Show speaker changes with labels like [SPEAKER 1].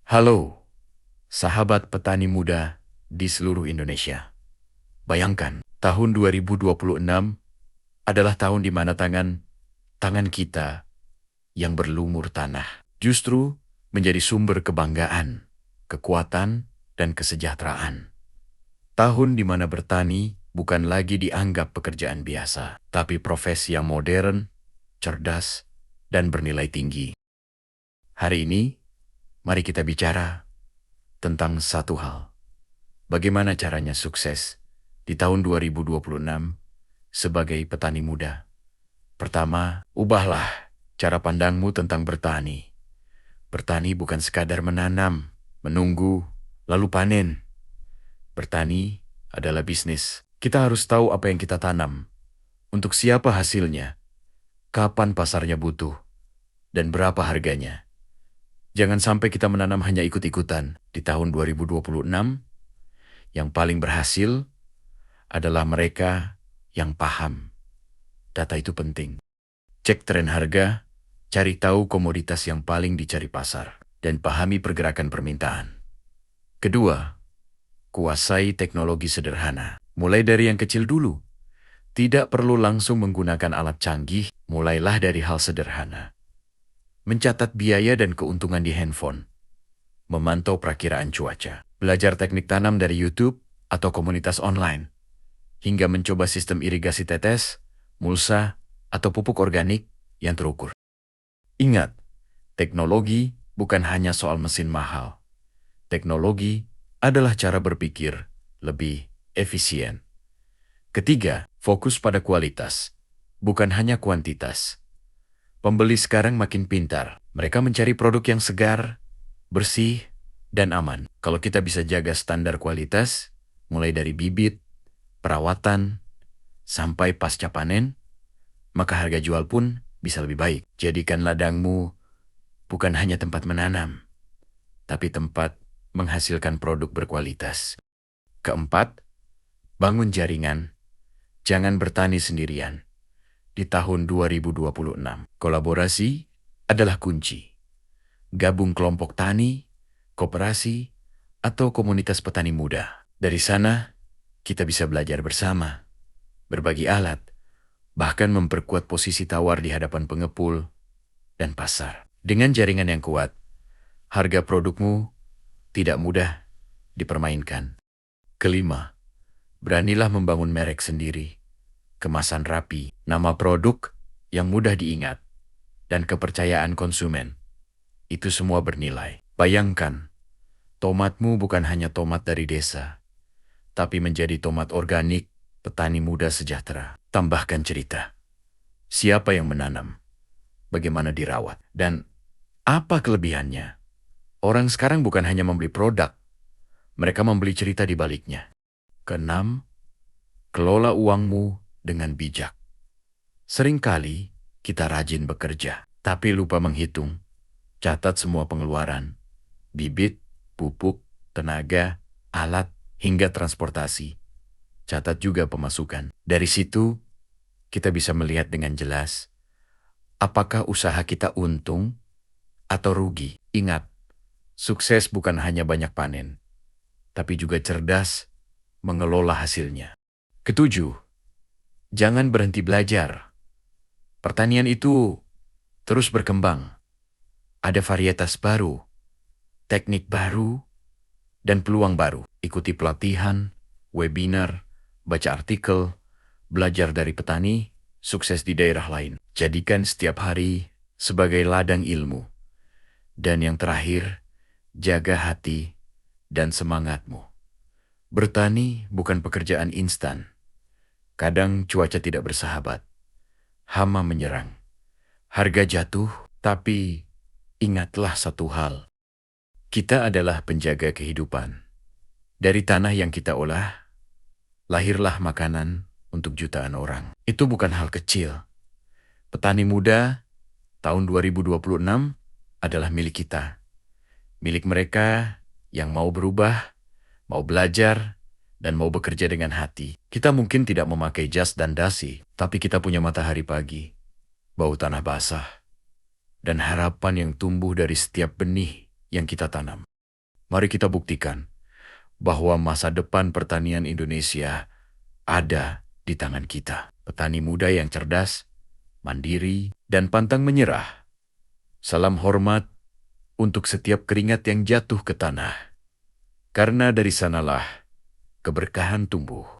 [SPEAKER 1] Halo, sahabat petani muda di seluruh Indonesia. Bayangkan, tahun 2026 adalah tahun di mana tangan kita yang berlumur tanah justru menjadi sumber kebanggaan, kekuatan, dan kesejahteraan. Tahun di mana bertani bukan lagi dianggap pekerjaan biasa, tapi profesi yang modern, cerdas, dan bernilai tinggi. Hari ini, mari kita bicara tentang satu hal. Bagaimana caranya sukses di tahun 2026 sebagai petani muda? Pertama, ubahlah cara pandangmu tentang bertani. Bertani bukan sekadar menanam, menunggu, lalu panen. Bertani adalah bisnis. Kita harus tahu apa yang kita tanam, untuk siapa hasilnya, kapan pasarnya butuh, dan berapa harganya. Jangan sampai kita menanam hanya ikut-ikutan. Di tahun 2026, yang paling berhasil adalah mereka yang paham. Data itu penting. Cek tren harga, cari tahu komoditas yang paling dicari pasar, dan pahami pergerakan permintaan. Kedua, kuasai teknologi sederhana. Mulai dari yang kecil dulu. Tidak perlu langsung menggunakan alat canggih, mulailah dari hal sederhana. Mencatat biaya dan keuntungan di handphone. Memantau perakiraan cuaca. Belajar teknik tanam dari YouTube atau komunitas online. Hingga mencoba sistem irigasi tetes, mulsa, atau pupuk organik yang terukur. Ingat, teknologi bukan hanya soal mesin mahal. Teknologi adalah cara berpikir lebih efisien. Ketiga, fokus pada kualitas, bukan hanya kuantitas. Pembeli sekarang makin pintar. Mereka mencari produk yang segar, bersih, dan aman. Kalau kita bisa jaga standar kualitas, mulai dari bibit, perawatan, sampai pasca panen, maka harga jual pun bisa lebih baik. Jadikan ladangmu bukan hanya tempat menanam, tapi tempat menghasilkan produk berkualitas. Keempat, bangun jaringan. Jangan bertani sendirian. Di tahun 2026, kolaborasi adalah kunci. Gabung kelompok tani, koperasi, atau komunitas petani muda. Dari sana, kita bisa belajar bersama, berbagi alat, bahkan memperkuat posisi tawar di hadapan pengepul dan pasar. Dengan jaringan yang kuat, harga produkmu tidak mudah dipermainkan. Kelima, beranilah membangun merek sendiri, kemasan rapi, nama produk yang mudah diingat, dan kepercayaan konsumen. Itu semua bernilai. Bayangkan, tomatmu bukan hanya tomat dari desa, tapi menjadi tomat organik petani muda sejahtera. Tambahkan cerita. Siapa yang menanam? Bagaimana dirawat? Dan apa kelebihannya? Orang sekarang bukan hanya membeli produk, mereka membeli cerita di baliknya. Keenam, kelola uangmu dengan bijak. Seringkali kita rajin bekerja, tapi lupa menghitung. Catat semua pengeluaran, bibit, pupuk, tenaga, alat, hingga transportasi. Catat juga pemasukan. Dari situ, kita bisa melihat dengan jelas apakah usaha kita untung atau rugi. Ingat, sukses bukan hanya banyak panen, tapi juga cerdas mengelola hasilnya. Ketujuh, jangan berhenti belajar. Pertanian itu terus berkembang. Ada varietas baru, teknik baru, dan peluang baru. Ikuti pelatihan, webinar, baca artikel, belajar dari petani, sukses di daerah lain. Jadikan setiap hari sebagai ladang ilmu. Dan yang terakhir, jaga hati dan semangatmu. Bertani bukan pekerjaan instan. Kadang cuaca tidak bersahabat. Hama menyerang. Harga jatuh, tapi ingatlah satu hal. Kita adalah penjaga kehidupan. Dari tanah yang kita olah, lahirlah makanan untuk jutaan orang. Itu bukan hal kecil. Petani muda tahun 2026 adalah milik kita. Milik mereka yang mau berubah, mau belajar, dan mau bekerja dengan hati. Kita mungkin tidak memakai jas dan dasi, tapi kita punya matahari pagi, bau tanah basah, dan harapan yang tumbuh dari setiap benih yang kita tanam. Mari kita buktikan bahwa masa depan pertanian Indonesia ada di tangan kita. Petani muda yang cerdas, mandiri, dan pantang menyerah. Salam hormat untuk setiap keringat yang jatuh ke tanah. Karena dari sanalah keberkahan tumbuh.